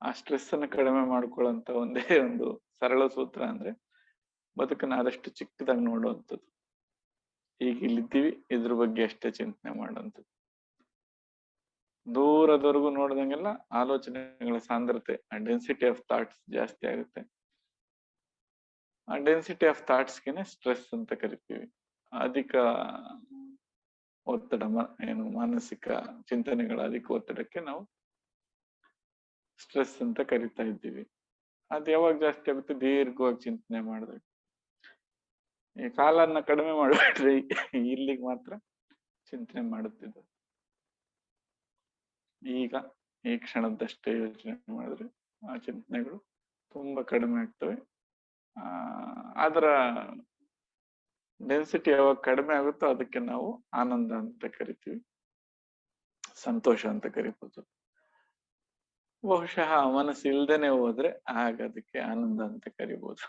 ಆ ಸ್ಟ್ರೆಸ್ ಅನ್ನ ಕಡಿಮೆ ಮಾಡ್ಕೊಳ್ಳೋಂತ ಒಂದೇ ಒಂದು ಸರಳ ಸೂತ್ರ ಅಂದ್ರೆ ಬದುಕನ್ನ ಆದಷ್ಟು ಚಿಕ್ಕದಾಗಿ ನೋಡುವಂಥದ್ದು. ಈಗ ಇಲ್ಲಿದ್ದೀವಿ, ಇದ್ರ ಬಗ್ಗೆ ಅಷ್ಟೇ ಚಿಂತನೆ ಮಾಡುವಂಥದ್ದು. ದೂರದವರೆಗೂ ನೋಡ್ದಂಗೆಲ್ಲ ಆಲೋಚನೆಗಳ ಸಾಂದ್ರತೆ, ಡೆನ್ಸಿಟಿ ಆಫ್ ಥಾಟ್ಸ್ ಜಾಸ್ತಿ ಆಗುತ್ತೆ. ಆ ಡೆನ್ಸಿಟಿ ಆಫ್ ಥಾಟ್ಸ್ಗೆನೆ ಸ್ಟ್ರೆಸ್ ಅಂತ ಕರಿತೀವಿ. ಅಧಿಕ ಒತ್ತಡ, ಏನು ಮಾನಸಿಕ ಚಿಂತನೆಗಳ ಅಧಿಕ ಒತ್ತಡಕ್ಕೆ ನಾವು ಸ್ಟ್ರೆಸ್ ಅಂತ ಕರಿತಾ ಇದ್ದೀವಿ. ಅದ್ ಯಾವಾಗ ಜಾಸ್ತಿ ಆಗುತ್ತೆ? ದೀರ್ಘವಾಗಿ ಚಿಂತನೆ ಮಾಡಿದಾಗ. ಈ ಕಾಲನ್ನ ಕಡಿಮೆ ಮಾಡ್ಬಿಟ್ರೆ ಇಲ್ಲಿಗೆ ಮಾತ್ರ ಚಿಂತನೆ ಮಾಡುತ್ತಿದ್ದ. ಈಗ ಈ ಕ್ಷಣದಷ್ಟೇ ಯೋಚನೆ ಮಾಡಿದ್ರೆ ಆ ಚಿಂತನೆಗಳು ತುಂಬಾ ಕಡಿಮೆ ಆಗ್ತವೆ. ಅದರ ಡೆನ್ಸಿಟಿ ಯಾವಾಗ ಕಡಿಮೆ ಆಗುತ್ತೋ ಅದಕ್ಕೆ ನಾವು ಆನಂದ ಅಂತ ಕರಿತೀವಿ, ಸಂತೋಷ ಅಂತ ಕರಿಬಹುದು. ಬಹುಶಃ ಮನಸ್ಸು ಇಲ್ದೇನೆ ಹೋದ್ರೆ ಆಗ ಅದಕ್ಕೆ ಆನಂದ ಅಂತ ಕರಿಬಹುದು.